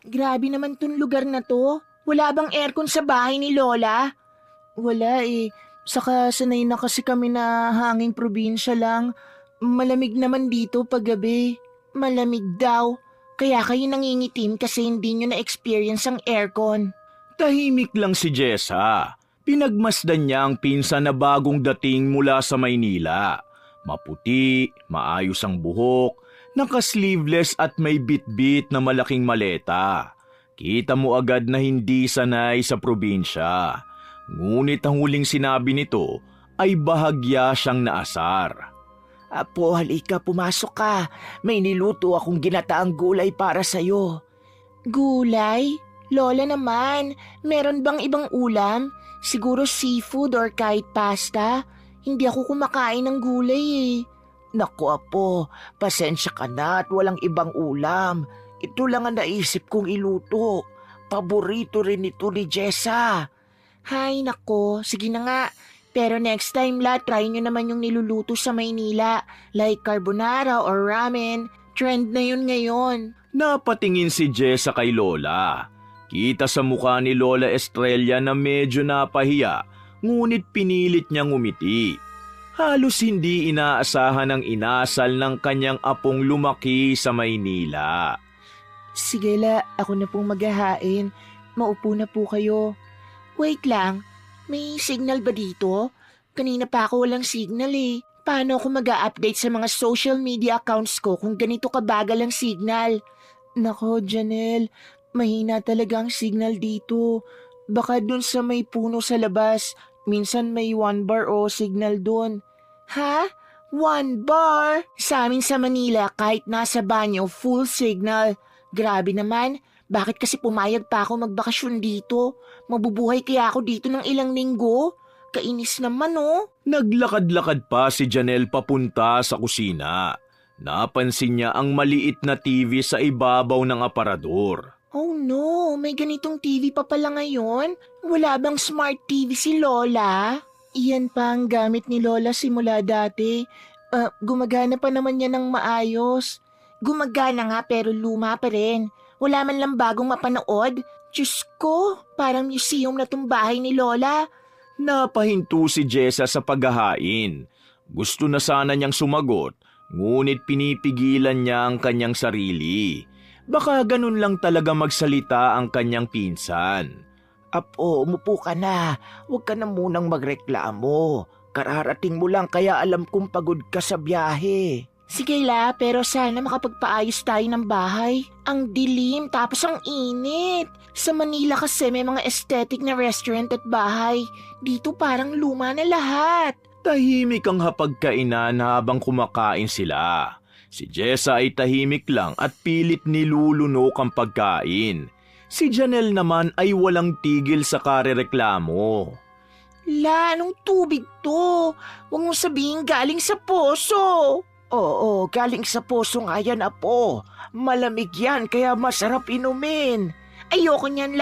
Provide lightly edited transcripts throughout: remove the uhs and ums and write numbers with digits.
Grabe naman tong lugar na to. Wala bang aircon sa bahay ni Lola? Wala eh. Saka sanay na kasi kami na hanging probinsya lang. Malamig naman dito paggabi. Malamig daw. Kaya kayo nangingitim kasi hindi nyo na-experience ang aircon. Tahimik lang si Jessa. Pinagmasdan niya ang pinsan na bagong dating mula sa Maynila. Maputi, maayos ang buhok, naka-sleeveless at may bit-bit na malaking maleta. Kita mo agad na hindi sanay sa probinsya. Ngunit ang huling sinabi nito ay bahagya siyang naasar. Apo, halika, pumasok ka. May niluto akong ginataang gulay para sa'yo. Gulay? Lola naman, meron bang ibang ulam? Siguro seafood or kahit pasta? Hindi ako kumakain ng gulay eh. Naku, Apo, pasensya ka na at walang ibang ulam. Ito lang ang naisip kong iluto. Paborito rin ito ni Jessa. Hay nako, sige na nga. Pero next time try nyo naman yung niluluto sa Maynila. Like carbonara or ramen. Trend na yun ngayon. Napatingin si Jessa kay Lola. Kita sa mukha ni Lola Estrella na medyo napahiya, ngunit pinilit niyang umiti. Halos hindi inaasahan ang inasal ng kanyang apong lumaki sa Maynila. Sige ako na pong maghahain. Maupo na po kayo. Wait lang, may signal ba dito? Kanina pa ako walang signal eh. Paano ako mag-a-update sa mga social media accounts ko kung ganito kabagal ang signal? Nako, Janelle, mahina talaga ang signal dito. Baka dun sa may puno sa labas, minsan may 1 bar o signal dun. Ha? 1 bar? Sa amin sa Manila, kahit nasa banyo, full signal. Grabe naman, bakit kasi pumayag pa ako magbakasyon dito? Mabubuhay kaya ako dito ng ilang linggo? Kainis naman oh. Naglakad-lakad pa si Janelle papunta sa kusina. Napansin niya ang maliit na TV sa ibabaw ng aparador. Oh no, may ganitong TV pa pala ngayon? Wala bang smart TV si Lola? Iyan pa ang gamit ni Lola simula dati. Gumagana pa naman yan ng maayos. Gumagana nga pero luma pa rin. Wala man lang bagong mapanood. Diyos ko, parang museum na tong bahay ni Lola. Napahinto si Jessa sa paghahain. Gusto na sana niyang sumagot, ngunit pinipigilan niya ang kanyang sarili. Baka ganun lang talaga magsalita ang kanyang pinsan. Apo, umupo ka na. Huwag ka na munang magreklamo. Kararating mo lang kaya alam kong pagod ka sa biyahe. Sige pero sana makapagpaayos tayo ng bahay. Ang dilim tapos ang init. Sa Manila kasi may mga aesthetic na restaurant at bahay. Dito parang luma na lahat. Tahimik ang hapagkainan habang kumakain sila. Si Jessa ay tahimik lang at pilit nilulunok ang pagkain. Si Janelle naman ay walang tigil sa karereklamo. Anong tubig to? Huwag mong sabihin galing sa poso. Oo, galing sa puso nga yan, Apo. Malamig yan, kaya masarap inumin. Ayoko niyan,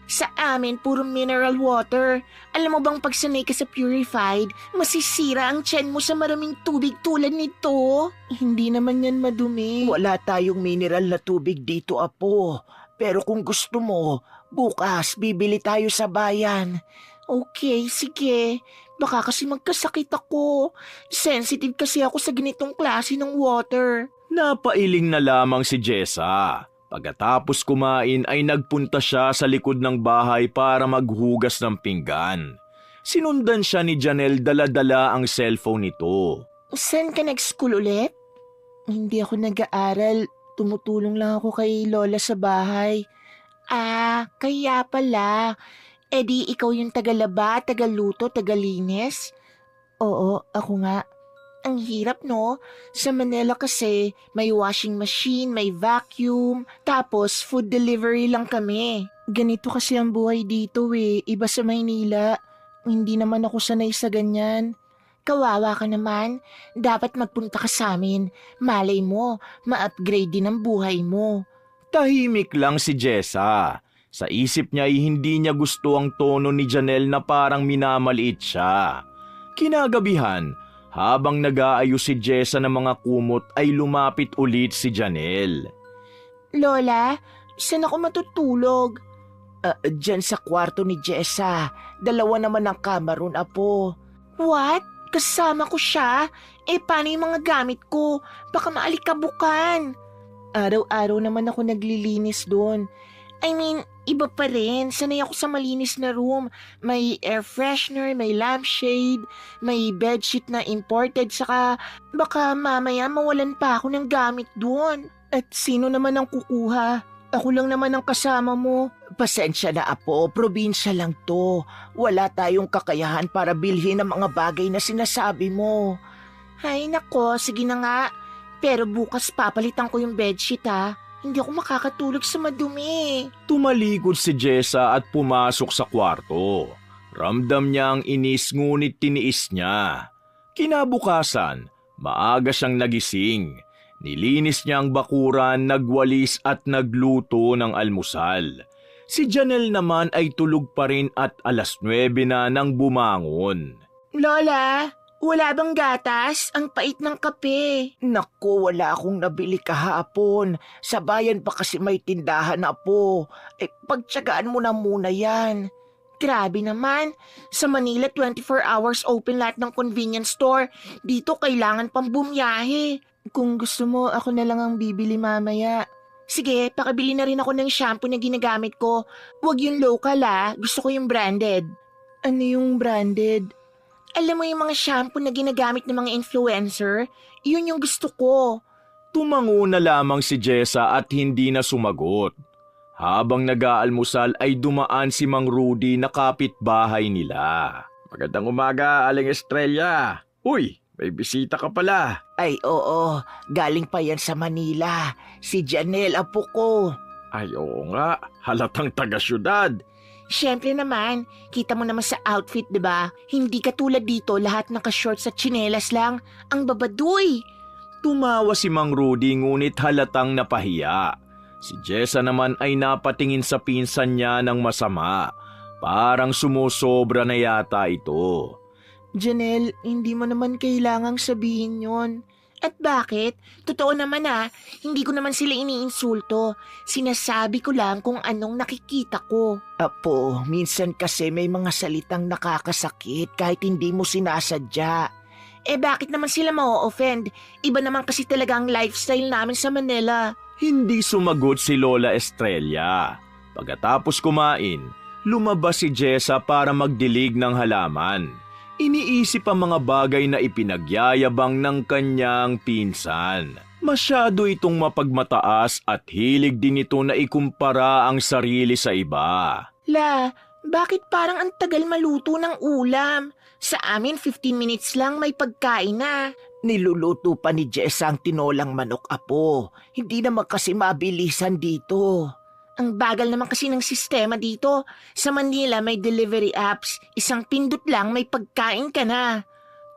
Sa amin, puro mineral water. Alam mo bang pag sanay ka sa purified, masisira ang tiyan mo sa maraming tubig tulad nito? Hindi naman yan madumi. Wala tayong mineral na tubig dito, Apo. Pero kung gusto mo, bukas bibili tayo sa bayan. Okay, sige. Baka kasi magkasakit ako. Sensitive kasi ako sa ganitong klase ng water. Napailing na lamang si Jessa. Pagkatapos kumain ay nagpunta siya sa likod ng bahay para maghugas ng pinggan. Sinundan siya ni Janelle, dala-dala ang cellphone nito. Saan ka nag-school ulit? Hindi ako nag-aaral. Tumutulong lang ako kay Lola sa bahay. Kaya pala. E di ikaw yung tagalaba, tagaluto, tagalinis? Oo, ako nga. Ang hirap no? Sa Manila kasi may washing machine, may vacuum, tapos food delivery lang kami. Ganito kasi ang buhay dito iba sa Maynila. Hindi naman ako sanay sa ganyan. Kawawa ka naman, dapat magpunta ka sa amin. Malay mo, ma-upgrade din ang buhay mo. Tahimik lang si Jessa. Sa isip niya ay hindi niya gusto ang tono ni Janelle na parang minamaliit siya. Kinagabihan, habang nag-aayos si Jessa ng mga kumot ay lumapit ulit si Janelle. Lola, Saan ako matutulog? Diyan sa kwarto ni Jessa. 2 naman ang kama ron, apo. What? Kasama ko siya? Paano yung mga gamit ko? Baka maalikabukan. Araw-araw naman ako naglilinis doon. I mean, iba pa rin. Sanay ako sa malinis na room. May air freshener, may lampshade, may bedsheet na imported, saka baka mamaya mawalan pa ako ng gamit doon. At sino naman ang kukuha? Ako lang naman ang kasama mo. Pasensya na, apo. Probinsya lang to. Wala tayong kakayahan para bilhin ang mga bagay na sinasabi mo. Ay nako, sige na nga. Pero bukas papalitan ko yung bedsheet ha. Hindi ako makakatulog sa madumi. Tumalikod si Jessa at pumasok sa kwarto. Ramdam niya ang inis ngunit tiniis niya. Kinabukasan, maaga siyang nagising. Nilinis niya ang bakuran, nagwalis at nagluto ng almusal. Si Janelle naman ay tulog pa rin at 9:00 na nang bumangon. Lola, wala bang gatas? Ang pait ng kape. Naku, wala akong nabili kahapon. Sa bayan pa kasi may tindahan, apo. Pagtsagaan mo na muna yan. Grabe naman. Sa Manila, 24 hours open lahat ng convenience store. Dito kailangan pang bumiyahe. Kung gusto mo, ako na lang ang bibili mamaya. Sige, pakabili na rin ako ng shampoo na ginagamit ko. Huwag yung local gusto ko yung branded. Ano yung branded? Alam mo yung mga shampoo na ginagamit ng mga influencer? Yun yung gusto ko. Tumango na lamang si Jessa at hindi na sumagot. Habang nag-aalmusal ay dumaan si Mang Rudy na kapitbahay nila. Magandang umaga, Aling Estrella. Uy, may bisita ka pala. Ay, oo. Galing pa yan sa Manila. Si Janelle, apo ko. Ay, oo nga. Halatang taga-syudad. Siyempre naman, kita mo naman sa outfit, diba? Hindi katulad dito lahat naka-shorts at tsinelas lang. Ang babaduy! Tumawa si Mang Rudy ngunit halatang napahiya. Si Jessa naman ay napatingin sa pinsan niya ng masama. Parang sumusobra na yata ito. Janelle, hindi mo naman kailangang sabihin yon. At bakit? Totoo naman hindi ko naman sila iniinsulto. Sinasabi ko lang kung anong nakikita ko. Apo, minsan kasi may mga salitang nakakasakit kahit hindi mo sinasadya. Bakit naman sila ma-offend? Iba naman kasi talaga ang lifestyle namin sa Manila. Hindi sumagot si Lola Estrella. Pagkatapos kumain, lumabas si Jessa para magdilig ng halaman. Iniisip ang mga bagay na ipinagyayabang ng kanyang pinsan. Masyado itong mapagmataas at hilig din ito na ikumpara ang sarili sa iba. La, bakit parang ang tagal maluto ng ulam? Sa amin 15 minutes lang may pagkain na. Niluluto pa ni Jessa ang tinolang manok, apo. Hindi naman kasi mabilisan dito. Ang bagal naman kasi ng sistema dito. Sa Manila may delivery apps. Isang pindot lang may pagkain ka na.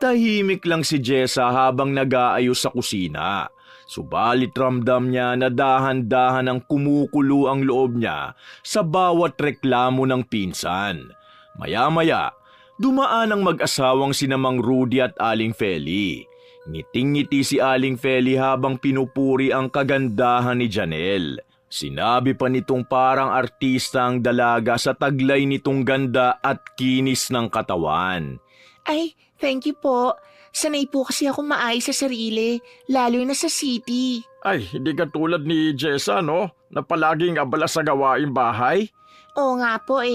Tahimik lang si Jessa habang nag-aayos sa kusina. Subalit ramdam niya na dahan-dahan ang kumukulo ang loob niya sa bawat reklamo ng pinsan. Maya-maya, dumaan ang mag-asawang sina Mang Rudy at Aling Feli. Ngiting-ngiti si Aling Feli habang pinupuri ang kagandahan ni Janelle. Sinabi pa nitong parang artista ang dalaga sa taglay nitong ganda at kinis ng katawan. Ay, thank you po. Sanay po kasi ako maayos sa sarili, lalo na sa city. Ay, hindi ka tulad ni Jessa, no? Na palaging abala sa gawaing bahay? Oo nga po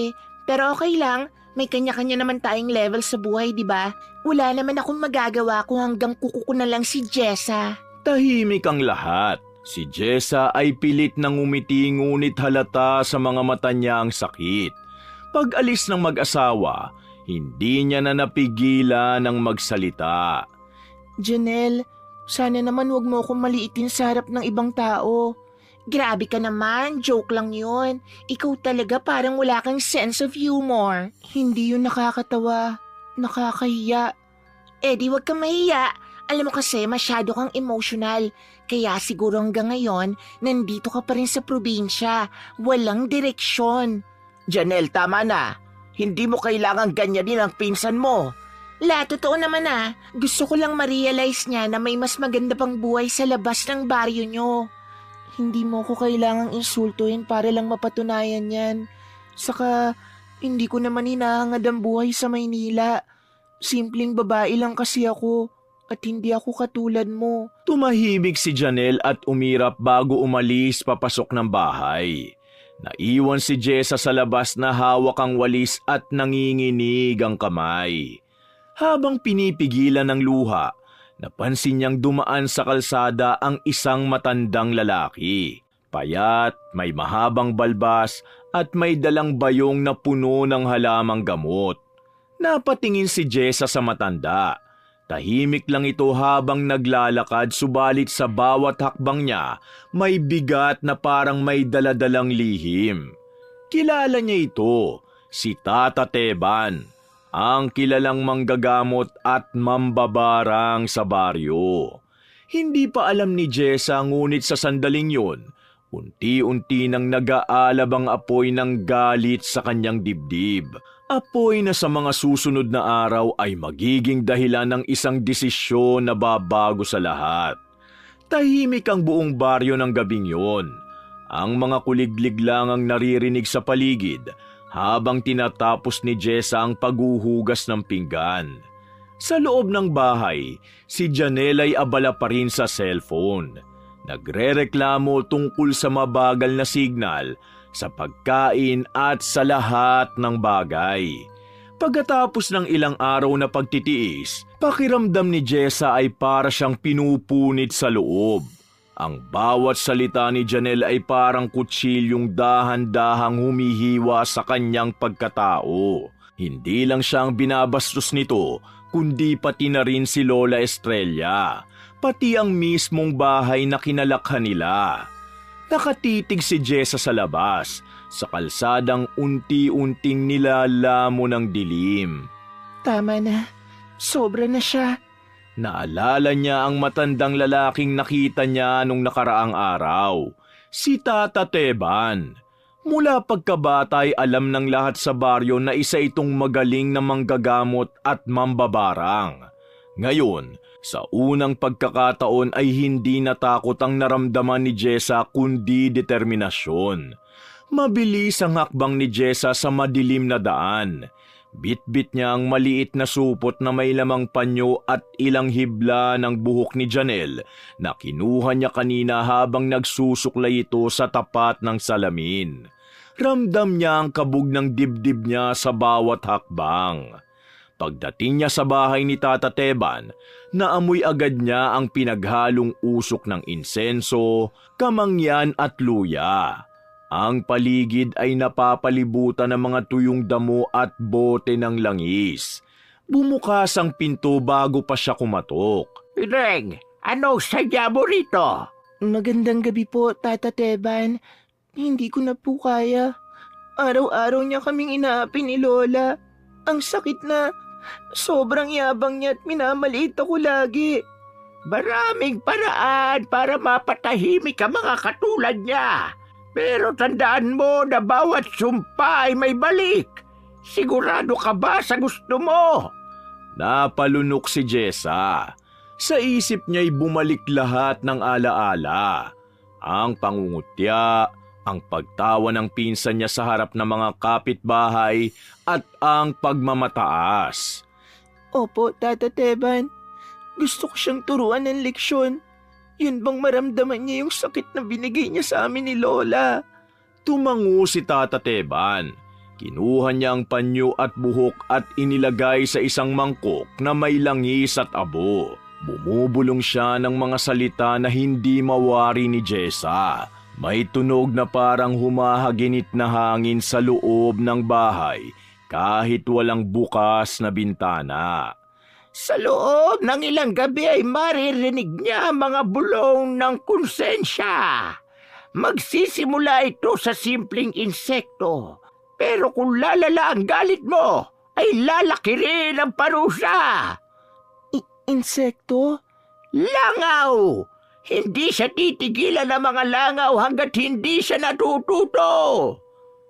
pero okay lang. May kanya-kanya naman tayong level sa buhay, di ba? Wala naman akong magagawa kung hanggang kuko ko na lang si Jessa. Tahimik ang lahat. Si Jessa ay pilit nang umiti ngunit halata sa mga mata niya ang sakit. Pag-alis ng mag-asawa, hindi niya na napigilan ng magsalita. Janelle, sana naman wag mo akong maliitin sa harap ng ibang tao. Grabe ka naman, joke lang yun. Ikaw talaga parang wala kang sense of humor. Hindi yun nakakatawa, nakakahiya. Di wag kang mahiya. Alam mo kasi masyado kang emotional. Kaya siguro hanggang ngayon, nandito ka pa rin sa probinsya. Walang direksyon. Janelle, tama na. Hindi mo kailangang ganyanin ang pinsan mo. La, totoo naman Gusto ko lang ma-realize niya na may mas maganda pang buhay sa labas ng baryo nyo. Hindi mo ko kailangang insultuhin para lang mapatunayan yan. Saka, hindi ko naman hinahangad ang buhay sa Maynila. Simpleng babae lang kasi ako at hindi ako katulad mo. Tumahimik si Janelle at umirap bago umalis papasok ng bahay. Naiwan si Jessa sa labas na hawak ang walis at nanginginig ang kamay. Habang pinipigilan ng luha, napansin niyang dumaan sa kalsada ang isang matandang lalaki. Payat, may mahabang balbas at may dalang bayong na puno ng halamang gamot. Napatingin si Jessa sa matanda. Tahimik lang ito habang naglalakad subalit sa bawat hakbang niya may bigat na parang may daladalang lihim. Kilala niya ito, si Tata Teban, ang kilalang manggagamot at mambabarang sa baryo. Hindi pa alam ni Jessa ngunit sa sandaling yun, unti-unti nang nag-aalab ang apoy ng galit sa kanyang dibdib. Apoy na sa mga susunod na araw ay magiging dahilan ng isang desisyon na babago sa lahat. Tahimik ang buong baryo ng gabing yon. Ang mga kuliglig lang ang naririnig sa paligid habang tinatapos ni Jessa ang paghuhugas ng pinggan. Sa loob ng bahay, si Janelle ay abala pa rin sa cellphone. Nagrereklamo tungkol sa mabagal na signal sa pagkain at sa lahat ng bagay. Pagkatapos ng ilang araw na pagtitiis, pakiramdam ni Jessa ay para siyang pinupunit sa loob. Ang bawat salita ni Janelle ay parang kutsilyong dahan-dahang humihiwa sa kanyang pagkatao. Hindi lang siya ang binabastos nito, kundi pati na rin si Lola Estrella, pati ang mismong bahay na kinalakhan nila. Nakatitig si Jessa sa labas, sa kalsadang unti-unting nilalamo ng dilim. Tama na. Sobra na siya. Naalala niya ang matandang lalaking nakita niya nung nakaraang araw, si Tata Teban. Mula pagkabata ay alam ng lahat sa baryo na isa itong magaling na manggagamot at mambabarang. Ngayon, sa unang pagkakataon ay hindi natakot ang naramdaman ni Jessa kundi determinasyon. Mabilis ang hakbang ni Jessa sa madilim na daan. Bit-bit niya ang maliit na supot na may lamang panyo at ilang hibla ng buhok ni Janelle na kinuha niya kanina habang nagsusuklay ito sa tapat ng salamin. Ramdam niya ang kabog ng dibdib niya sa bawat hakbang. Pagdating niya sa bahay ni Tata Teban, naamoy agad niya ang pinaghalong usok ng insenso, kamangyan at luya. Ang paligid ay napapalibutan ng mga tuyong damo at bote ng langis. Bumukas ang pinto bago pa siya kumatok. Ineng, ano sadya mo rito? Magandang gabi po, Tata Teban. Hindi ko na po kaya. Araw-araw niya kaming inaapi ni Lola. Ang sakit na. Sobrang yabang niya at minamaliit ako lagi. Maraming paraan para mapatahimik ang mga katulad niya. Pero tandaan mo na bawat sumpa ay may balik. Sigurado ka ba sa gusto mo? Napalunok si Jessa. Sa isip niya'y bumalik lahat ng alaala. Ang pangungutya, ang pagtawa ng pinsan niya sa harap ng mga kapitbahay at ang pagmamataas. Opo, Tata Teban. Gusto ko siyang turuan ng leksyon. Yun bang maramdaman niya yung sakit na binigay niya sa amin ni Lola? Tumango si Tata Teban. Kinuha niya ang panyo at buhok at inilagay sa isang mangkok na may langis at abo. Bumubulong siya ng mga salita na hindi mawari ni Jessa. May tunog na parang humahaginit na hangin sa loob ng bahay kahit walang bukas na bintana. Sa loob ng ilang gabi ay maririnig niya ang mga bulong ng konsensya. Magsisimula ito sa simpleng insekto. Pero kung lalala ang galit mo, ay lalaki rin ang parusa. Insekto? Langaw! Hindi siya titigilan ng mga langaw hanggat hindi siya natututo.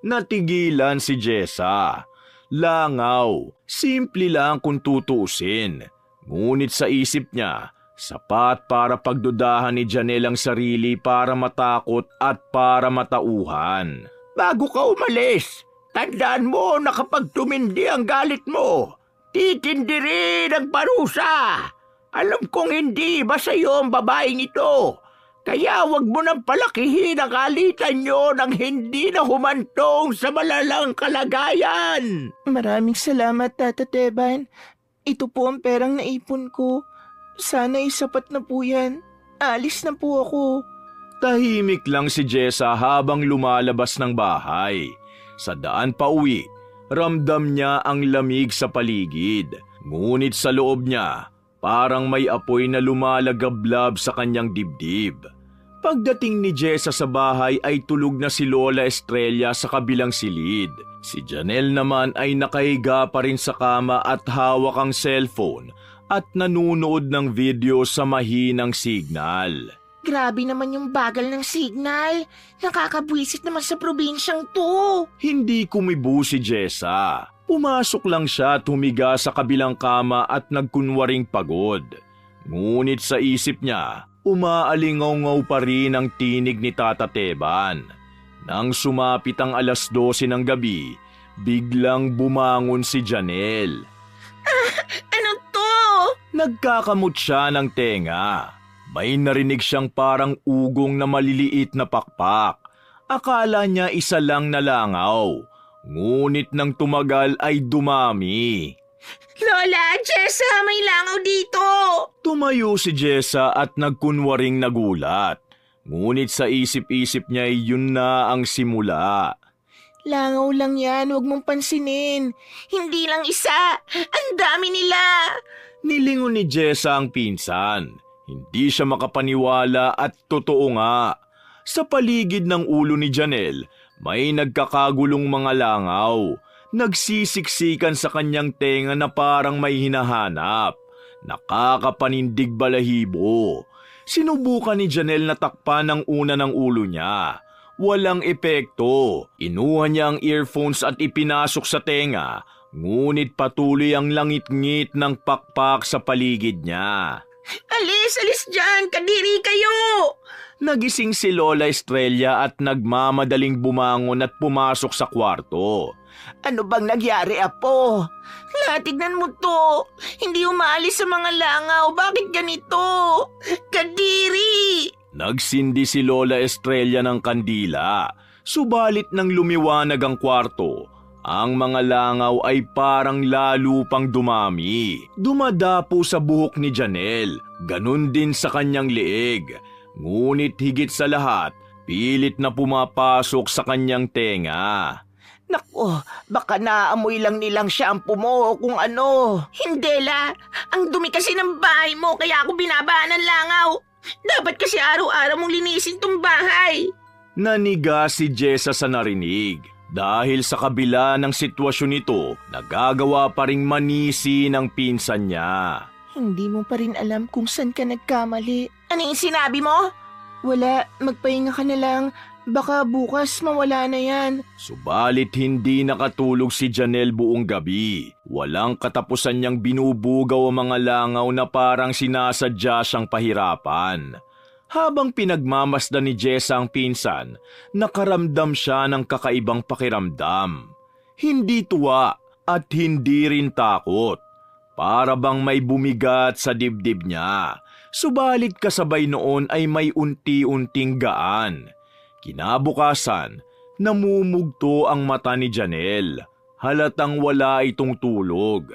Natigilan si Jessa. Langaw, simple lang kung tutuusin. Ngunit sa isip niya, Sapat para pagdudahan ni Janelle ang sarili para matakot at para matauhan. Bago ka umalis, tandaan mo na kapag tumindi ang galit mo, titindi rin ang parusa. Alam kong hindi ba sa iyo ang babaeng ito, kaya wag mo nang palakihin ang alitan nyo nang hindi na humantong sa malalang kalagayan. Maraming salamat, Tata Teban. Ito po ang perang naipon ko. Sana sapat na po yan. Alis na po ako. Tahimik lang si Jessa habang lumalabas ng bahay. Sa daan pa uwi, ramdam niya ang lamig sa paligid. Ngunit sa loob niya, parang may apoy na lumalagablab sa kanyang dibdib. Pagdating ni Jessa sa bahay ay tulog na si Lola Estrella sa kabilang silid. Si Janelle naman ay nakahiga pa rin sa kama at hawak ang cellphone at nanunood ng video sa mahinang signal. Grabe naman yung bagal ng signal. Nakakabwisit naman sa probinsyang to. Hindi kumibo si Jessa. Pumasok lang siya at humiga sa kabilang kama at nagkunwaring pagod. Ngunit sa isip niya, umaalingaw-ngaw pa rin ang tinig ni Tata Teban. Nang sumapit ang 12:00 ng gabi, biglang bumangon si Janelle. Ano to? Nagkakamot siya ng tenga. May narinig siyang parang ugong na maliliit na pakpak. Akala niya isa lang na langaw. Ngunit nang tumagal ay dumami. Lola, Jessa, may langaw dito! Tumayo si Jessa at nagkunwaring nagulat. Ngunit sa isip-isip niya ay yun na ang simula. Langaw lang yan, huwag mong pansinin. Hindi lang isa, ang dami nila. Nilingon ni Jessa ang pinsan. Hindi siya makapaniwala at totoo nga. Sa paligid ng ulo ni Janelle, may nagkakagulong mga langaw. Nagsisiksikan sa kanyang tenga na parang may hinahanap. Nakakapanindig balahibo. Sinubukan ni Janelle na takpan ang una ng ulo niya. Walang epekto. Inuha niya ang earphones at ipinasok sa tenga. Ngunit patuloy ang langit-ngit ng pakpak sa paligid niya. Alis dyan, kadiri kayo! Nagising si Lola Estrella at nagmamadaling bumangon at pumasok sa kwarto. Ano bang nangyari, Apo? Tignan mo to. Hindi umaalis sa mga langaw. Bakit ganito? Kadiri! Nagsindi si Lola Estrella ng kandila. Subalit nang lumiwanag ang kwarto, ang mga langaw ay parang lalo pang dumami. Dumadapo sa buhok ni Janelle, ganun din sa kanyang leeg. Ngunit higit sa lahat, pilit na pumapasok sa kanyang tenga. Nako, baka naamoy lang nilang shampoo mo o kung ano. Hindi la, ang dumi kasi ng bahay mo kaya ako binabaan ng langaw. Dapat kasi araw-araw mong linisin tong bahay. Naniga si Jessa sa narinig. Dahil sa kabila ng sitwasyon nito, nagagawa pa ring manisi ng pinsan niya. Hindi mo pa rin alam kung saan ka nagkamali. Ano yung sinabi mo? Wala, magpahinga ka na lang. Baka bukas mawala na yan. Subalit hindi nakatulog si Janelle buong gabi. Walang katapusan niyang binubugaw ang mga langaw na parang sinasadya siyang pahirapan. Habang pinagmamasdan ni Jessa ang pinsan, nakaramdam siya ng kakaibang pakiramdam. Hindi tuwa at hindi rin takot. Para bang may bumigat sa dibdib niya. Subalit kasabay noon ay may unti-unting gaan. Kinabukasan, namumugto ang mata ni Janelle. Halatang wala itong tulog.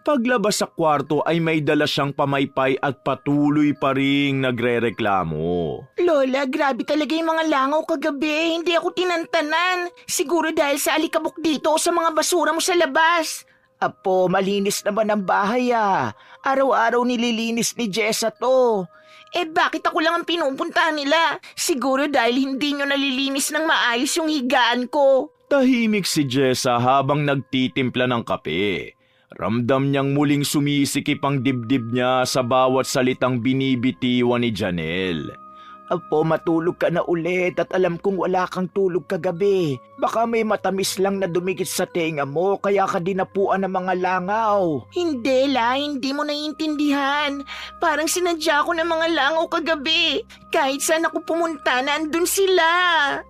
Paglabas sa kwarto ay may dala siyang pamaypay at patuloy pa ring nagrereklamo. Lola, grabe talaga yung mga langaw kagabi. Hindi ako tinantanan. Siguro dahil sa alikabok dito o sa mga basura mo sa labas. Apo, malinis naman ang bahay ah. Araw-araw nililinis ni Jessa to. Bakit ako lang ang pinupuntahan nila? Siguro dahil hindi nyo nalilinis ng maayos yung higaan ko. Tahimik si Jessa habang nagtitimpla ng kape. Ramdam niyang muling sumisikip ang dibdib niya sa bawat salitang binibitiwan ni Janelle. Apo, matulog ka na ulit at alam kong wala kang tulog kagabi. Baka may matamis lang na dumikit sa tenga mo kaya ka dinapuan ng mga langaw. Hindi, La. Hindi mo naiintindihan. Parang sinadya ko ng mga langaw kagabi. Kahit saan ako pumunta, nandun sila.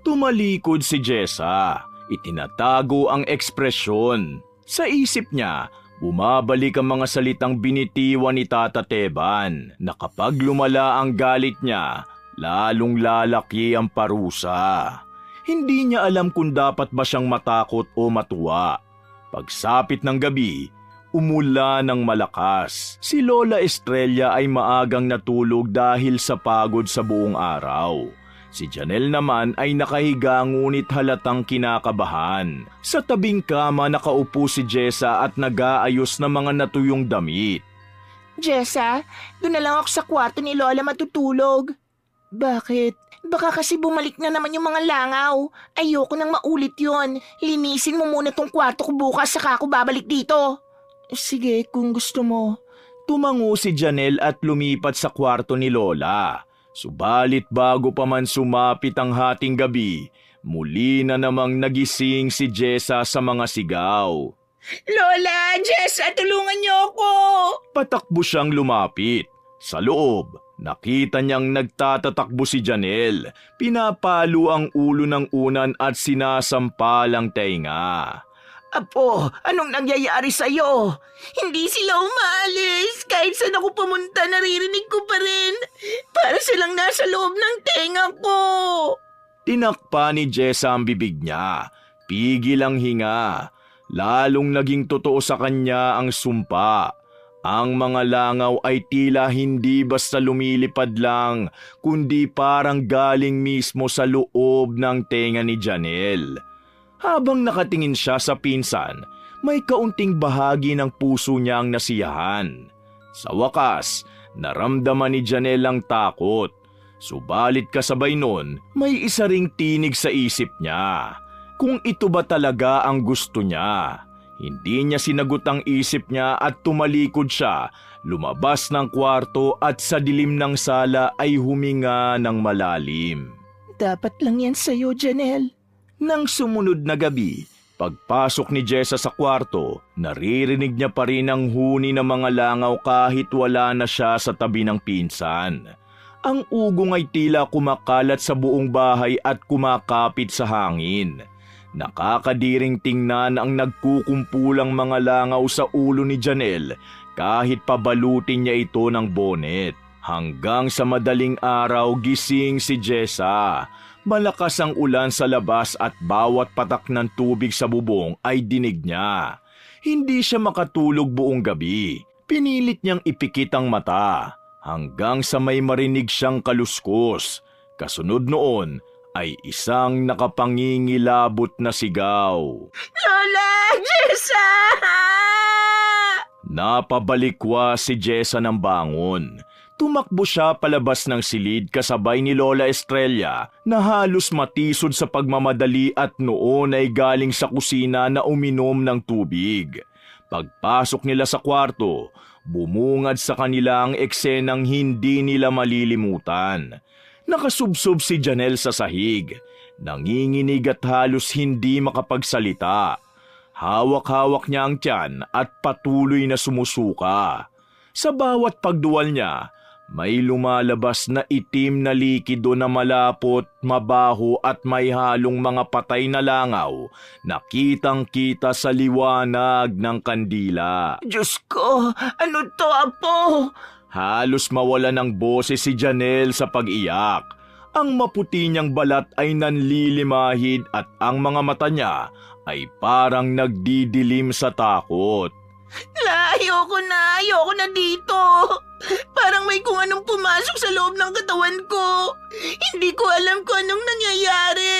Tumalikod si Jessa. Itinatago ang ekspresyon. Sa isip niya, bumabalik ang mga salitang binitiwan ni Tata Teban na kapag lumala ang galit niya, lalong lalaki ang parusa. Hindi niya alam kung dapat ba siyang matakot o matuwa. Pagsapit ng gabi, umulan ng malakas. Si Lola Estrella ay maagang natulog dahil sa pagod sa buong araw. Si Janelle naman ay nakahiga ngunit halatang kinakabahan. Sa tabing kama nakaupo si Jessa at nag-aayos ng mga natuyong damit. Jessa, doon na lang ako sa kwarto ni Lola matutulog. Bakit? Baka kasi bumalik na naman yung mga langaw. Ayoko nang maulit yon. Linisin mo muna tong kwarto ko bukas saka ako babalik dito. Sige, kung gusto mo. Tumango si Janelle at lumipat sa kwarto ni Lola. Subalit bago pa man sumapit ang hating gabi, muli na namang nagising si Jessa sa mga sigaw. Lola, Jessa, tulungan niyo ako! Patakbo siyang lumapit. Sa loob, nakita niyang nagtatatakbo si Janelle. Pinapalo ang ulo ng unan at sinasampal ang tenga. Apo, anong nangyayari sa'yo? Hindi sila umaalis. Kahit saan ako pumunta, naririnig ko pa rin. Para silang nasa loob ng tenga ko. Tinakpa ni Jessa ang bibig niya. Pigil ang hinga. Lalong naging totoo sa kanya ang sumpa. Ang mga langaw ay tila hindi basta lumilipad lang, kundi parang galing mismo sa loob ng tenga ni Janelle. Habang nakatingin siya sa pinsan, may kaunting bahagi ng puso niya ang nasiyahan. Sa wakas, naramdaman ni Janelle ang takot. Subalit kasabay nun, may isa ring tinig sa isip niya. Kung ito ba talaga ang gusto niya? Hindi niya sinagot ang isip niya at tumalikod siya, lumabas ng kwarto at sa dilim ng sala ay huminga ng malalim. Dapat lang yan sa'yo, Janelle. Nang sumunod na gabi, pagpasok ni Jessa sa kwarto, naririnig niya pa rin ang huni ng mga langaw kahit wala na siya sa tabi ng pinsan. Ang ugong ay tila kumakalat sa buong bahay at kumakapit sa hangin. Nakakadiring tingnan ang nagkukumpulang mga langaw sa ulo ni Janelle kahit pabalutin niya ito ng bonet. Hanggang sa madaling araw gising si Jessa. Malakas ang ulan sa labas at bawat patak ng tubig sa bubong ay dinig niya. Hindi siya makatulog buong gabi. Pinilit niyang ipikit ang mata hanggang sa may marinig siyang kaluskos. Kasunod noon ay isang nakapangingilabot na sigaw. Lola! Jessa! Napabalikwa si Jessa ng bangon. Tumakbo siya palabas ng silid kasabay ni Lola Estrella na halos matisod sa pagmamadali at noon ay galing sa kusina na uminom ng tubig. Pagpasok nila sa kwarto, bumungad sa kanila ang eksenang hindi nila malilimutan. Nakasubsob si Janelle sa sahig, nanginginig at halos hindi makapagsalita. Hawak-hawak niya ang tiyan at patuloy na sumusuka. Sa bawat pagduwal niya, may lumalabas na itim na likido na malapot, mabaho at may halong mga patay na langaw na kitang-kita sa liwanag ng kandila. Diyos ko! Ano to, Apo? Halos mawala ng boses si Janelle sa pag-iyak. Ang maputi niyang balat ay nanlilimahid at ang mga mata niya ay parang nagdidilim sa takot. Ayoko na dito. Parang may kung anong pumasok sa loob ng katawan ko. Hindi ko alam kung anong nangyayari.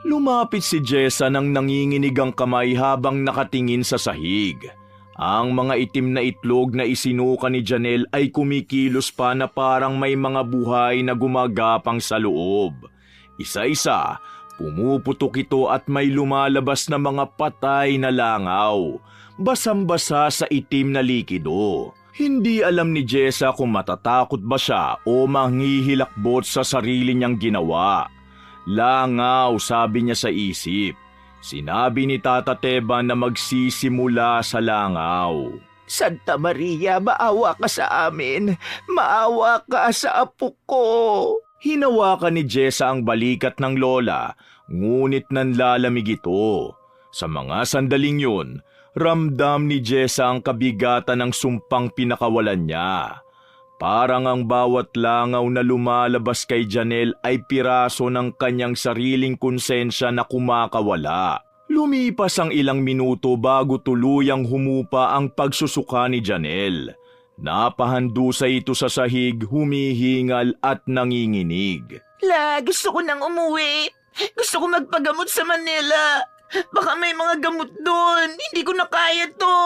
Lumapit si Jessa nang nanginginig ang kamay habang nakatingin sa sahig. Ang mga itim na itlog na isinuka ni Janelle ay kumikilos pa na parang may mga buhay na gumagapang sa loob. Isa-isa, pumuputok ito at may lumalabas na mga patay na langaw. Basang-basa sa itim na likido. Hindi alam ni Jessa kung matatakot ba siya o manghihilakbot sa sarili niyang ginawa. Langaw, sabi niya sa isip. Sinabi ni Tata Teban na magsisimula sa langaw. Santa Maria, maawa ka sa amin. Maawa ka sa apo ko. Hinawakan ni Jessa ang balikat ng lola, ngunit nanlalamig ito. Sa mga sandaling yun, ramdam ni Jessa ang kabigatan ng sumpang pinakawalan niya. Parang ang bawat langaw na lumalabas kay Janelle ay piraso ng kanyang sariling konsensya na kumakawala. Lumipas ang ilang minuto bago tuluyang humupa ang pagsusuka ni Janelle. Napahandusay ito sa sahig, humihingal at nanginginig. Gusto ko nang umuwi. Gusto ko magpagamot sa Manila. Baka may mga gamot doon. Hindi ko na kaya to.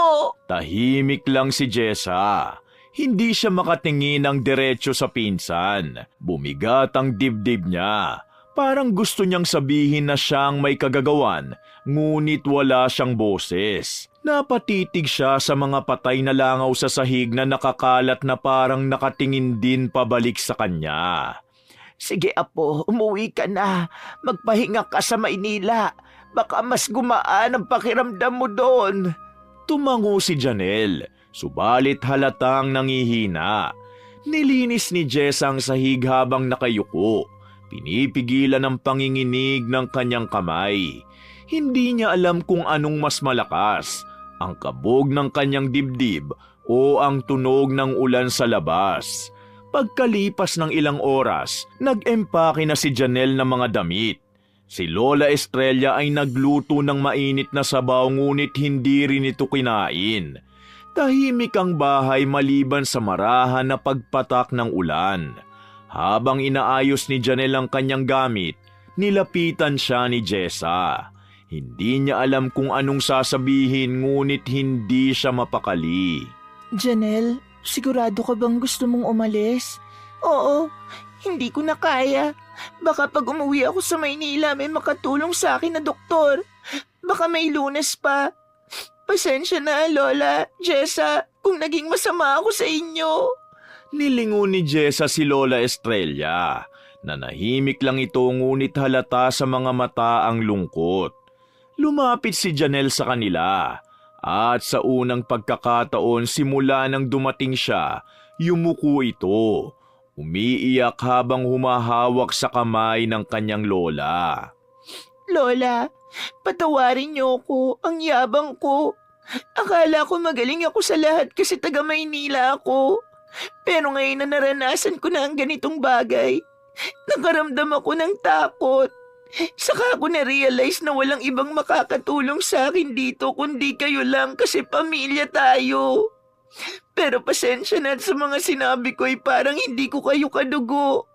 Tahimik lang si Jessa. Hindi siya makatingin ng diretso sa pinsan. Bumigat ang dibdib niya. Parang gusto niyang sabihin na siyang may kagagawan, ngunit wala siyang boses. Napatitig siya sa mga patay na langaw sa sahig na nakakalat na parang nakatingin din pabalik sa kanya. Sige apo, umuwi ka na. Magpahinga ka sa Maynila. Baka mas gumaan ang pakiramdam mo doon. Tumango si Janelle, subalit halatang nangihina. Nilinis ni Jess ang sahig habang nakayuko. Pinipigilan ang panginginig ng kanyang kamay. Hindi niya alam kung anong mas malakas, ang kabog ng kanyang dibdib o ang tunog ng ulan sa labas. Pagkalipas ng ilang oras, nag-empake na si Janelle ng mga damit. Si Lola Estrella ay nagluto ng mainit na sabaw ngunit hindi rin ito kinain. Tahimik ang bahay maliban sa marahan na pagpatak ng ulan. Habang inaayos ni Janelle ang kanyang gamit, nilapitan siya ni Jessa. Hindi niya alam kung anong sasabihin ngunit hindi siya mapakali. Janelle, sigurado ka bang gusto mong umalis? Oo, hindi ko na kaya. Baka pag umuwi ako sa Maynila may makatulong sa akin na doktor. Baka may Lunas pa. Pasensya na, Lola, Jessa, kung naging masama ako sa inyo. Nilingon ni Jessa si Lola Estrella. Nanahimik lang ito ngunit halata sa mga mata ang lungkot. Lumapit si Janelle sa kanila at sa unang pagkakataon simula nang dumating siya, yumuko ito. Umiiyak habang humahawak sa kamay ng kanyang lola. Lola, patawarin niyo ako, ang yabang ko. Akala ko magaling ako sa lahat kasi taga Maynila ako. Pero ngayon na naranasan ko na ang ganitong bagay, nakaramdam ako ng takot. Saka ako na-realize na walang ibang makakatulong sa akin dito kundi kayo lang kasi pamilya tayo. Pero pasensya na sa mga sinabi ko ay parang hindi ko kayo kadugo.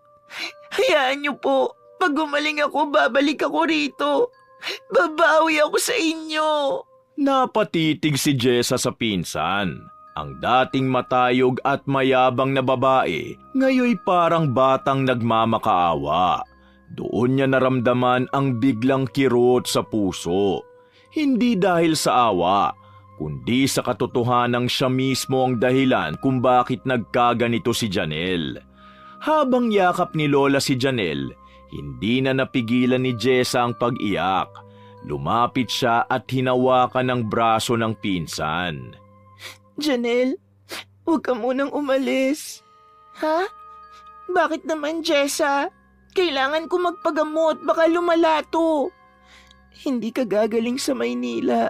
Hayaan niyo po, pag gumaling ako, babalik ako rito. Babawi ako sa inyo. Napatitig si Jessa sa pinsan. Ang dating matayog at mayabang na babae, ngayoy parang batang nagmamakaawa. Doon niya naramdaman ang biglang kirot sa puso. Hindi dahil sa awa, kundi sa katotohanang siya mismo ang dahilan kung bakit nagkaganito si Janelle. Habang yakap ni Lola si Janelle, hindi na napigilan ni Jessa ang pag-iyak. Lumapit siya at hinawakan ng braso ng pinsan. Janelle, huwag ka munang umalis. Ha? Bakit naman, Jessa? Kailangan ko magpagamot, baka lumala to. Hindi ka gagaling sa Maynila.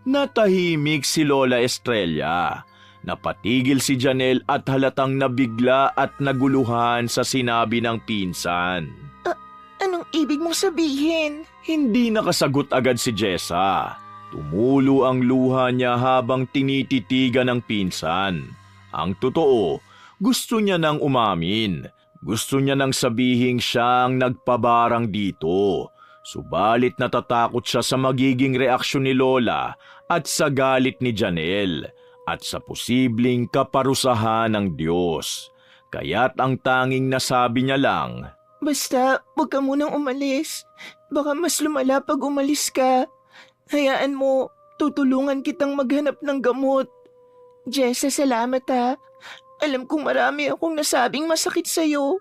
Natahimik si Lola Estrella. Napatigil si Janelle at halatang nabigla at naguluhan sa sinabi ng pinsan. Anong ibig mong sabihin? Hindi nakasagot agad si Jessa. Tumulo ang luha niya habang tinititigan ng pinsan. Ang totoo, gusto niya nang umamin. Gusto niya nang sabihing siyang nagpabarang dito. Subalit natatakot siya sa magiging reaksyon ni Lola at sa galit ni Janelle at sa posibleng kaparusahan ng Diyos. Kaya't ang tanging nasabi niya lang, Basta, huwag ka munang umalis. Baka mas lumala pag umalis ka. Hayaan mo, tutulungan kitang maghanap ng gamot. Jessa, salamat ha. Alam kong marami akong nasabing masakit sa'yo.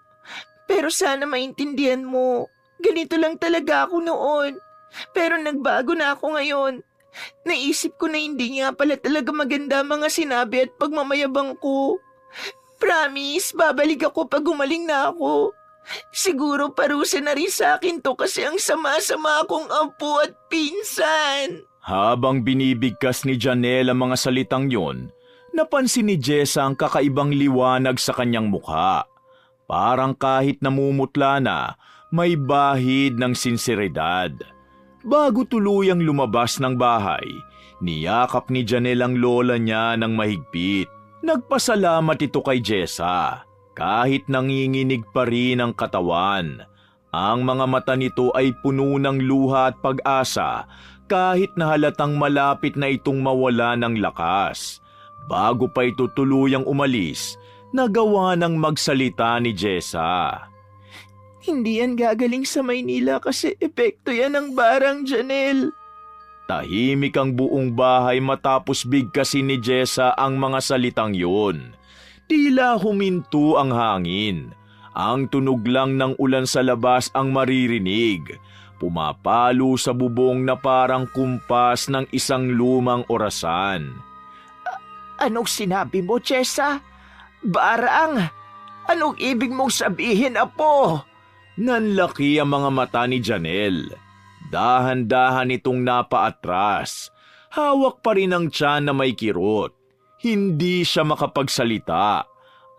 Pero sana maintindihan mo. Ganito lang talaga ako noon. Pero nagbago na ako ngayon. Naisip ko na hindi nga pala talaga maganda mga sinabi at pagmamayabang ko. Promise, babalik ako pag gumaling na ako. Siguro parusa na rin sa akin to kasi ang sama-sama akong apo at pinsan. Habang binibigkas ni Janelle ang mga salitang yon, napansin ni Jessa ang kakaibang liwanag sa kanyang mukha. Parang kahit namumutla na, may bahid ng sinseridad. Bago tuluyang lumabas ng bahay, niyakap ni Janelle ang lola niya ng mahigpit. Nagpasalamat ito kay Jessa, kahit nanginginig pa rin ang katawan. Ang mga mata nito ay puno ng luha at pag-asa, kahit na halatang malapit na itong mawala ng lakas. Bago pa ito tuluyang umalis, nagawa ng magsalita ni Jessa. Hindi yan gagaling sa Maynila kasi epekto yan ng barang, Janelle. Tahimik ang buong bahay matapos bigkasin ni Jessa ang mga salitang yun. Tila huminto ang hangin. Ang tunog lang ng ulan sa labas ang maririnig. Pumapalo sa bubong na parang kumpas ng isang lumang orasan. Anong sinabi mo, Jessa? Barang? Anong ibig mong sabihin, apo? Nanlaki ang mga mata ni Janelle. Dahan-dahan itong napaatras. Hawak pa rin ang tiyan na may kirot. Hindi siya makapagsalita.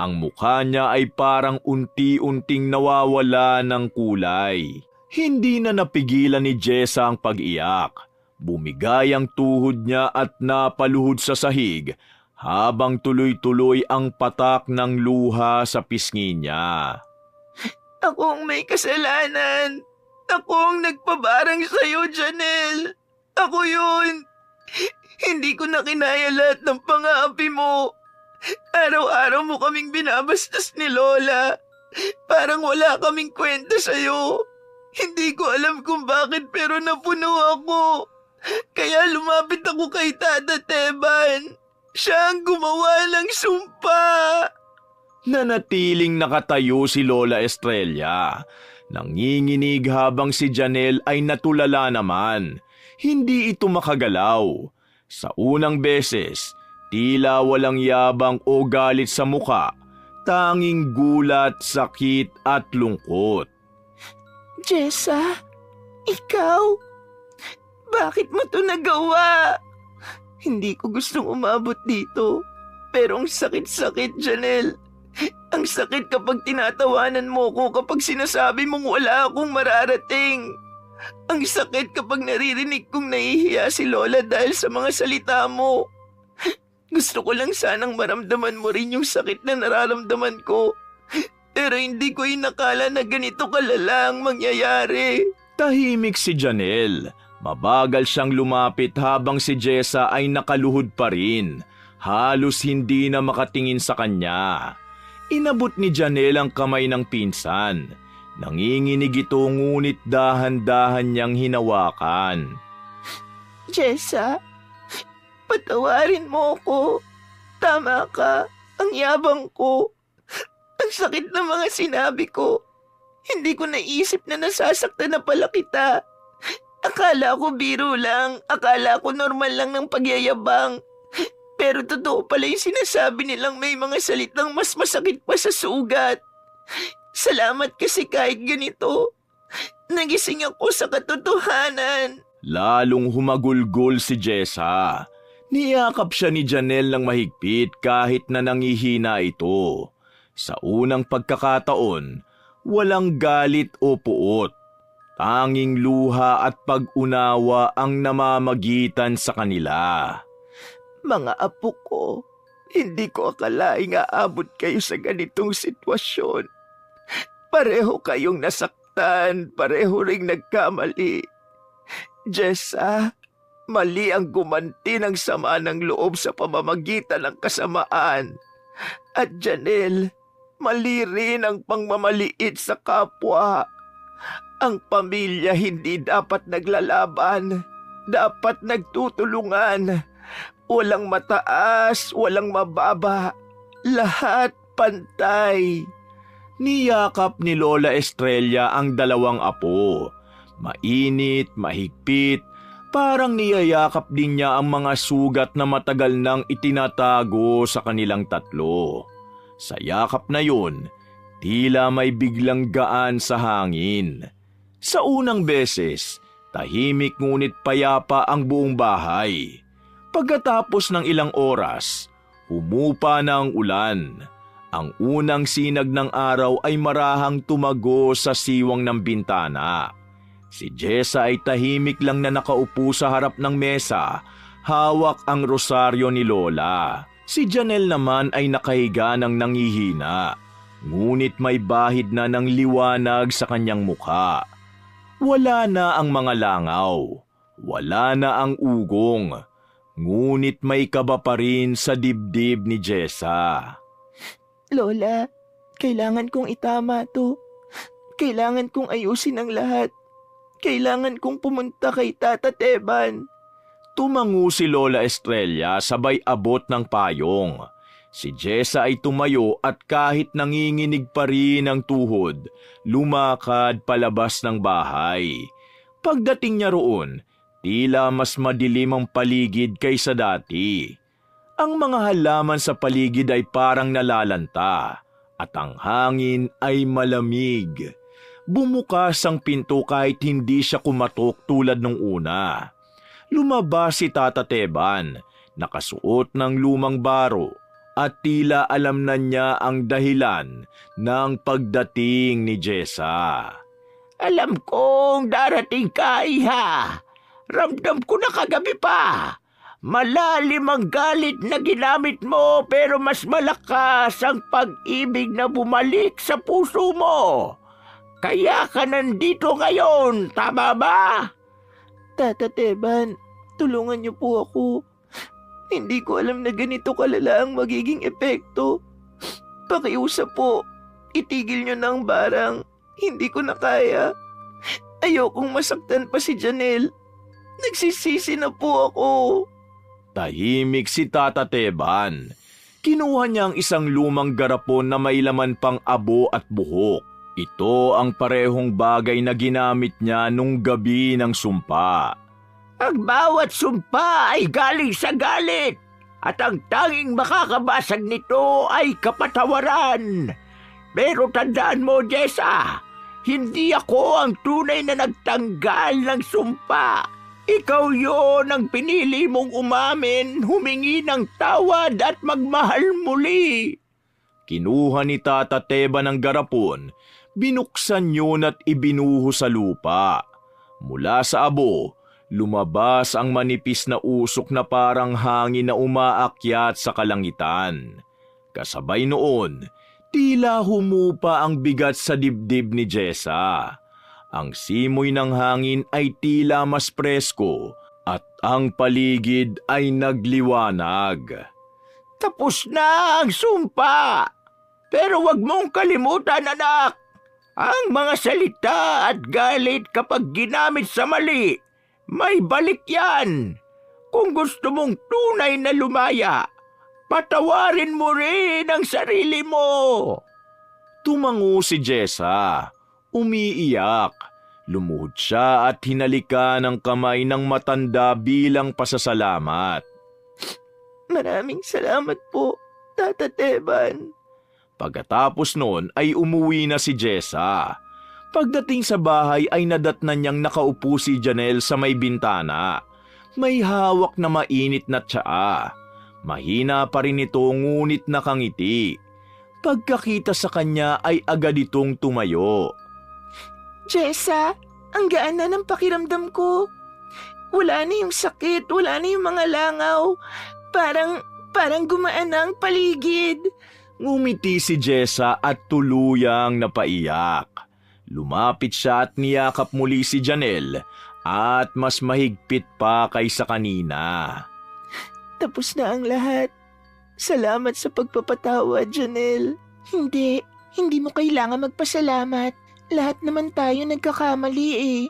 Ang mukha niya ay parang unti-unting nawawala ng kulay. Hindi na napigilan ni Jessa ang pag-iyak. Bumigay ang tuhod niya at napaluhod sa sahig habang tuloy-tuloy ang patak ng luha sa pisngi niya. Ako ang may kasalanan. Ako ang nagpabarang sa'yo, Janelle. Ako yun. Hindi ko na kinaya lahat ng pang-aapi mo. Araw-araw mo kaming binabastos ni Lola. Parang wala kaming kwenta sa'yo. Hindi ko alam kung bakit pero napuno ako. Kaya lumapit ako kay Tata Teban. Siya ang gumawa ng sumpa. Nanatiling nakatayo si Lola Estrella. Nanginginig habang si Janelle ay natulala naman. Hindi ito makagalaw. Sa unang beses, tila walang yabang o galit sa muka. Tanging gulat, sakit at lungkot. Jessa, ikaw? Bakit mo to nagawa? Hindi ko gustong umabot dito. Pero ang sakit-sakit, Janelle. Ang sakit kapag tinatawanan mo ko kapag sinasabi mong wala akong mararating. Ang sakit kapag naririnig kong nahihiya si Lola dahil sa mga salita mo. Gusto ko lang sanang maramdaman mo rin yung sakit na nararamdaman ko. Pero hindi ko inakala na ganito kalala ang mangyayari. Tahimik si Janelle. Mabagal siyang lumapit habang si Jessa ay nakaluhod pa rin. Halos hindi na makatingin sa kanya. Inabot ni Janelle ang kamay ng pinsan. Nanginginig ito ngunit dahan-dahan niyang hinawakan. Jessa, patawarin mo ko. Tama ka, ang yabang ko. Ang sakit ng mga sinabi ko. Hindi ko naisip na nasasaktan na pala kita. Akala ko biro lang. Akala ko normal lang ng pagyayabang. Pero totoo pala yung sinasabi nilang may mga salitang mas masakit pa sa sugat. Salamat kasi kahit ganito, nagising ako sa katotohanan. Lalong humagulgol si Jessa. Niyakap siya ni Janelle ng mahigpit kahit na nangihina ito. Sa unang pagkakataon, walang galit o puot. Tanging luha at pag-unawa ang namamagitan sa kanila. Mga apo ko, hindi ko akalaing aabot kayo sa ganitong sitwasyon. Pareho kayong nasaktan, pareho ring nagkamali. Jessa, mali ang gumanti ng sama ng loob sa pamamagitan ng kasamaan. At Janelle, mali rin ang pangmamaliit sa kapwa. Ang pamilya hindi dapat naglalaban, dapat nagtutulungan. Walang mataas, walang mababa. Lahat pantay. Niyakap ni Lola Estrella ang dalawang apo. Mainit, mahigpit, parang niyayakap din niya ang mga sugat na matagal nang itinatago sa kanilang tatlo. Sa yakap na yun, tila may biglang gaan sa hangin. Sa unang beses, tahimik ngunit payapa ang buong bahay. Pagkatapos ng ilang oras, humupa na ang ulan. Ang unang sinag ng araw ay marahang tumago sa siwang ng bintana. Si Jessa ay tahimik lang na nakaupo sa harap ng mesa, hawak ang rosaryo ni Lola. Si Janelle naman ay nakahiga ng nangihina, ngunit may bahid na ng liwanag sa kanyang mukha. Wala na ang mga langaw, wala na ang ugong, ngunit may kaba pa rin sa dibdib ni Jessa. Lola, kailangan kong itama to. Kailangan kong ayusin ang lahat. Kailangan kong pumunta kay Tata Teban. Tumango si Lola Estrella sabay abot ng payong. Si Jessa ay tumayo at kahit nanginginig pa rin ang tuhod, lumakad palabas ng bahay. Pagdating niya roon, tila mas madilim ang paligid kaysa dati. Ang mga halaman sa paligid ay parang nalalanta at ang hangin ay malamig. Bumukas ang pinto kahit hindi siya kumatok tulad nung una. Lumabas si Tata Teban, nakasuot ng lumang baro at tila alam na niya ang dahilan ng pagdating ni Jessa. Alam kong darating ka, Iha. Ramdam ko na kagabi pa. Malalim ang galit na ginamit mo pero mas malakas ang pag-ibig na bumalik sa puso mo. Kaya ka nandito ngayon, tama ba? Tata Teban, tulungan niyo po ako. Hindi ko alam na ganito kalala ang magiging epekto. Pakiusap po, itigil niyo na ang barang. Hindi ko na kaya. Ayokong masaktan pa si Janelle. Nagsisisi na po ako. Tahimik si Tata Teban. Kinuha niya ang isang lumang garapon na may laman pang abo at buhok. Ito ang parehong bagay na ginamit niya nung gabi ng sumpa. Ang bawat sumpa ay galing sa galit at ang tanging makakabasag nito ay kapatawaran. Pero tandaan mo, Jessa, hindi ako ang tunay na nagtanggal ng sumpa. Ikaw yon ang pinili mong umamin, humingi ng tawad at magmahal muli. Kinuha ni Tata Teban ang garapon, binuksan yun at ibinuho sa lupa. Mula sa abo, lumabas ang manipis na usok na parang hangin na umaakyat sa kalangitan. Kasabay noon, tila humupa ang bigat sa dibdib ni Jessa. Ang simoy ng hangin ay tila mas presko at ang paligid ay nagliwanag. Tapos na ang sumpa. Pero wag mong kalimutan, anak. Ang mga salita at galit kapag ginamit sa mali, may balik yan. Kung gusto mong tunay na lumaya, patawarin mo rin ang sarili mo. Tumango si Jessa. Umiiyak. Lumuhod siya at hinalika ng kamay ng matanda bilang pasasalamat. Maraming salamat po, Tata Teban. Pagkatapos noon ay umuwi na si Jessa. Pagdating sa bahay ay nadatnan niyang nakaupo si Janelle sa may bintana. May hawak na mainit na tsaa. Mahina pa rin ito ngunit nakangiti. Pagkakita sa kanya ay agad itong tumayo. Jessa, ang gaan na ng pakiramdam ko. Wala na yung sakit, wala na yung mga langaw. Parang gumaan na ang paligid. Ngumiti si Jessa at tuluyang napaiyak. Lumapit siya at niyakap muli si Janelle at mas mahigpit pa kaysa kanina. Tapos na ang lahat. Salamat sa pagpapatawad, Janelle. Hindi mo kailangan magpasalamat. Lahat naman tayo nagkakamali eh.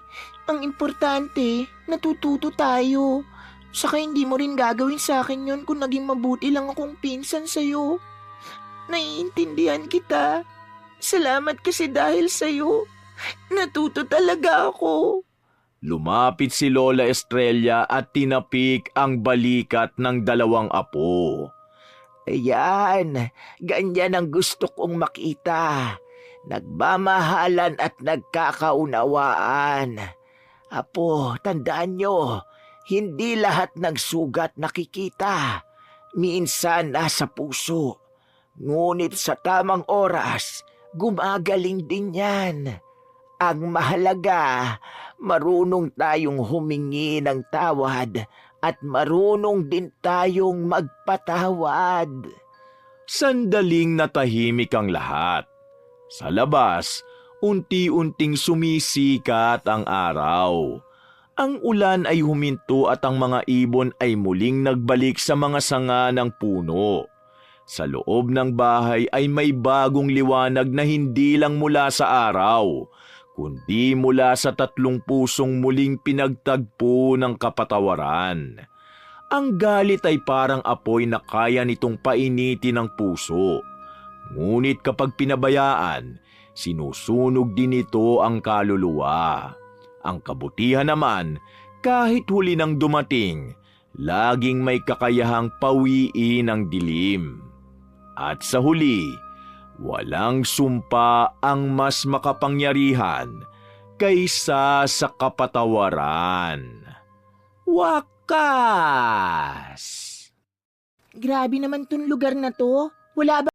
Ang importante, natututo tayo. Saka hindi mo rin gagawin sa akin yun kung naging mabuti lang akong pinsan sa'yo. Naiintindihan kita. Salamat kasi dahil sa'yo. Natuto talaga ako. Lumapit si Lola Estrella at tinapik ang balikat ng dalawang apo. Ayan, ganyan ang gusto kong makita. Nagmamahalan at nagkakaunawaan. Apo, tandaan nyo, hindi lahat ng sugat nakikita. Minsan nasa puso. Ngunit sa tamang oras, gumagaling din yan. Ang mahalaga, marunong tayong humingi ng tawad at marunong din tayong magpatawad. Sandaling natahimik ang lahat. Sa labas, unti-unting sumisikat ang araw. Ang ulan ay huminto at ang mga ibon ay muling nagbalik sa mga sanga ng puno. Sa loob ng bahay ay may bagong liwanag na hindi lang mula sa araw, kundi mula sa tatlong pusong muling pinagtagpo ng kapatawaran. Ang galit ay parang apoy na kaya nitong painitin ang puso. Ngunit kapag pinabayaan, sinusunog din ito ang kaluluwa. Ang kabutihan naman, kahit huli nang dumating, laging may kakayahang pawiin ang dilim. At sa huli, walang sumpa ang mas makapangyarihan kaysa sa kapatawaran. Wakas! Grabe naman tong lugar na to. Wala